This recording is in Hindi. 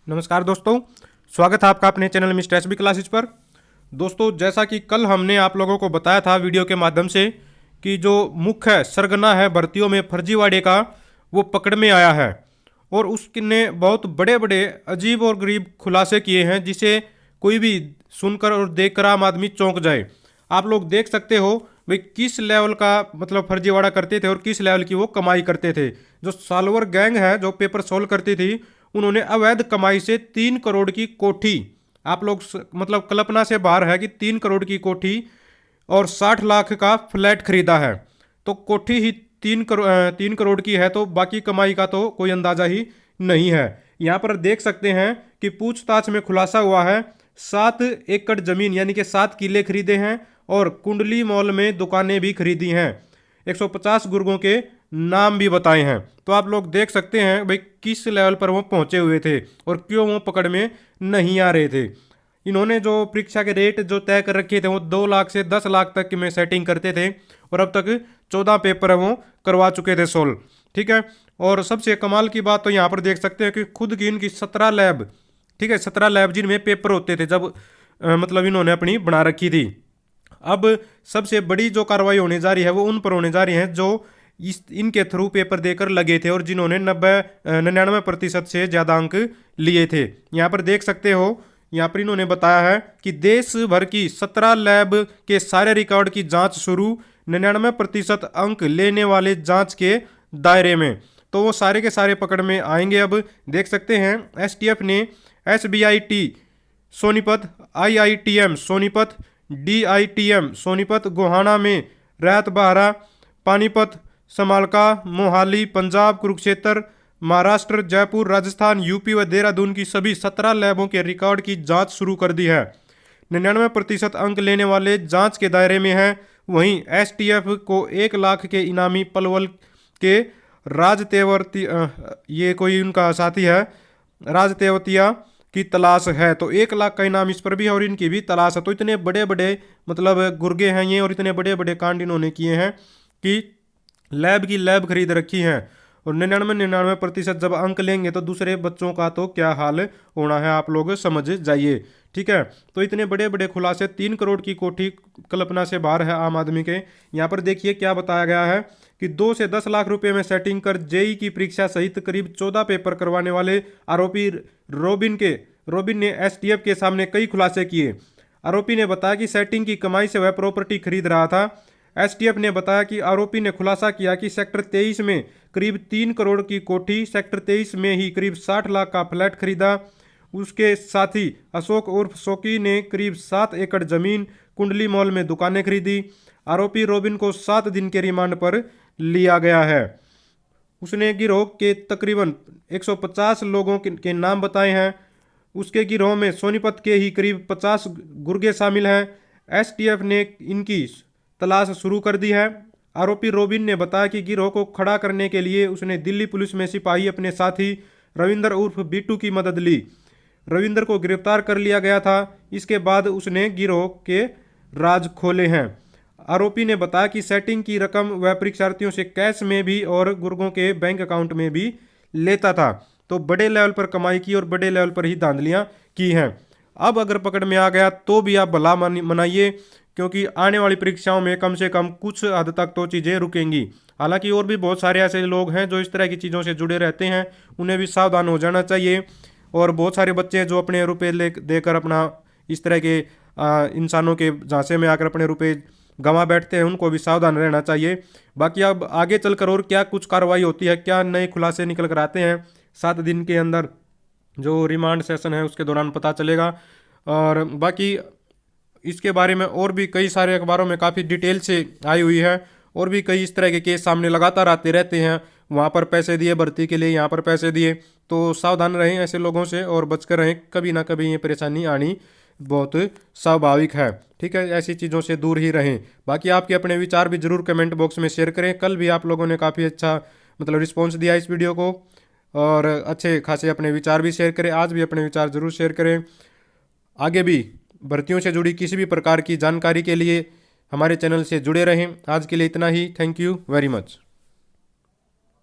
नमस्कार दोस्तों, स्वागत है आपका अपने चैनल मिस्टर एसबी क्लासेज पर। दोस्तों, जैसा कि कल हमने आप लोगों को बताया था वीडियो के माध्यम से कि जो मुख्य सरगना है भर्तियों में फर्जीवाड़े का, वो पकड़ में आया है और उसने बहुत बड़े बड़े अजीब और गरीब खुलासे किए हैं जिसे कोई भी सुनकर और देखकर आम आदमी चौंक जाए। आप लोग देख सकते हो वे किस लेवल का फर्जीवाड़ा करते थे और किस लेवल की वो कमाई करते थे। जो सॉल्वर गैंग है जो पेपर सोल्व करती थी, उन्होंने अवैध कमाई से 3 करोड़ की कोठी, आप लोग कल्पना से बाहर है कि 3 करोड़ की कोठी और 60 लाख का फ्लैट खरीदा है। तो कोठी ही 3 करोड़ की है तो बाकी कमाई का तो कोई अंदाजा ही नहीं है। यहाँ पर देख सकते हैं कि पूछताछ में खुलासा हुआ है 7 एकड़ जमीन यानी कि 7 किले खरीदे हैं और कुंडली मॉल में दुकानें भी खरीदी हैं। 150 गुर्गों के नाम भी बताए हैं। तो आप लोग देख सकते हैं भाई किस लेवल पर वो पहुंचे हुए थे और क्यों वो पकड़ में नहीं आ रहे थे। इन्होंने जो परीक्षा के रेट जो तय कर रखे थे वो 2 लाख से 10 लाख तक में सेटिंग करते थे और अब तक 14 पेपर वो करवा चुके थे सोल्व। ठीक है, और सबसे कमाल की बात तो यहाँ पर देख सकते हैं कि खुद की इनकी 17 लैब, ठीक है 17 लैब जिनमें पेपर होते थे जब इन्होंने अपनी बना रखी थी। अब सबसे बड़ी जो कार्रवाई होने जा रही है वो उन पर होने जा रही है जो इनके थ्रू पेपर देकर लगे थे और जिन्होंने 99% से ज़्यादा अंक लिए थे। यहाँ पर देख सकते हो, यहाँ पर इन्होंने बताया है कि देश भर की 17 लैब के सारे रिकॉर्ड की जांच शुरू, 99% अंक लेने वाले जांच के दायरे में। तो वो सारे के सारे पकड़ में आएंगे। अब देख सकते हैं एसटीएफ ने SBIT Sonipat, IITM Sonipat, DITM Sonipat, Gohana में रैत बहारा, पानीपत, समालका, मोहाली, पंजाब, कुरुक्षेत्र, महाराष्ट्र, जयपुर, राजस्थान, यूपी व देहरादून की सभी 17 लैबों के रिकॉर्ड की जांच शुरू कर दी है। 99% अंक लेने वाले जांच के दायरे में हैं। वहीं एसटीएफ को 1 लाख के इनामी पलवल के राज तेवरती, ये कोई उनका साथी है, राज तेवतिया की तलाश है। तो 1 लाख का इनाम इस पर भी है और इनकी भी तलाश है। तो इतने बड़े बड़े गुर्गे हैं ये और इतने बड़े बड़े कांड इन्होंने किए हैं कि लैब की लैब खरीद रखी है और 99% जब अंक लेंगे तो दूसरे बच्चों का तो क्या हाल होना है आप लोग समझ जाइए। ठीक है, तो इतने बड़े बड़े खुलासे, 3 करोड़ की कोठी कल्पना से बाहर है आम आदमी के। यहाँ पर देखिए क्या बताया गया है कि 2 से 10 लाख रुपए में सेटिंग कर जेई की परीक्षा सहित करीब 14 पेपर करवाने वाले आरोपी रोबिन ने एसटीएफ के सामने कई खुलासे किए। आरोपी ने बताया कि सेटिंग की कमाई से वह प्रॉपर्टी खरीद रहा था। एसटीएफ ने बताया कि आरोपी ने खुलासा किया कि सेक्टर 23 में करीब 3 करोड़ की कोठी, सेक्टर 23 में ही करीब 60 लाख का फ्लैट खरीदा। उसके साथी अशोक उर्फ शोकी ने करीब 7 एकड़ जमीन, कुंडली मॉल में दुकानें खरीदी। आरोपी रोबिन को 7 दिन के रिमांड पर लिया गया है। उसने गिरोह के तकरीबन 150 लोगों के नाम बताए हैं। उसके गिरोह में सोनीपत के ही करीब 50 गुर्गे शामिल हैं। एसटीएफ ने इनकी तलाश शुरू कर दी है। आरोपी रोबिन ने बताया कि गिरोह को खड़ा करने के लिए उसने दिल्ली पुलिस में सिपाही अपने साथी रविंदर उर्फ बिट्टू की मदद ली। रविंदर को गिरफ्तार कर लिया गया था। इसके बाद उसने गिरोह के राज खोले हैं। आरोपी ने बताया कि सेटिंग की रकम वह परीक्षार्थियों से कैश में भी और गुर्गों के बैंक अकाउंट में भी लेता था। तो बड़े लेवल पर कमाई की और बड़े लेवल पर ही धांधलियां की हैं। अब अगर पकड़ में आ गया तो भी आप भला मनाइए, क्योंकि आने वाली परीक्षाओं में कम से कम कुछ हद तक तो चीज़ें रुकेंगी। हालांकि और भी बहुत सारे ऐसे लोग हैं जो इस तरह की चीज़ों से जुड़े रहते हैं, उन्हें भी सावधान हो जाना चाहिए। और बहुत सारे बच्चे जो अपने रुपए देकर अपना इस तरह के इंसानों के झांसे में आकर अपने रुपए गंवा बैठते हैं, उनको भी सावधान रहना चाहिए। बाकी अब आगे चलकर और क्या कुछ कार्रवाई होती है, क्या नए खुलासे निकल कर आते हैं, 7 दिन के अंदर जो रिमांड सेशन है उसके दौरान पता चलेगा। और बाकी इसके बारे में और भी कई सारे अखबारों में काफ़ी डिटेल से आई हुई है और भी कई इस तरह के केस सामने लगातार आते रहते हैं। वहाँ पर पैसे दिए भर्ती के लिए, यहाँ पर पैसे दिए, तो सावधान रहें ऐसे लोगों से और बचकर रहें। कभी ना कभी ये परेशानी आनी बहुत स्वाभाविक है। ठीक है, ऐसी चीज़ों से दूर ही रहें। बाकी आपके अपने विचार भी जरूर कमेंट बॉक्स में शेयर करें। कल भी आप लोगों ने काफ़ी अच्छा रिस्पॉन्स दिया इस वीडियो को और अच्छे खासे अपने विचार भी शेयर करें। आज भी अपने विचार जरूर शेयर करें। आगे भी भर्तियों से जुड़ी किसी भी प्रकार की जानकारी के लिए हमारे चैनल से जुड़े रहें। आज के लिए इतना ही। Thank you very much.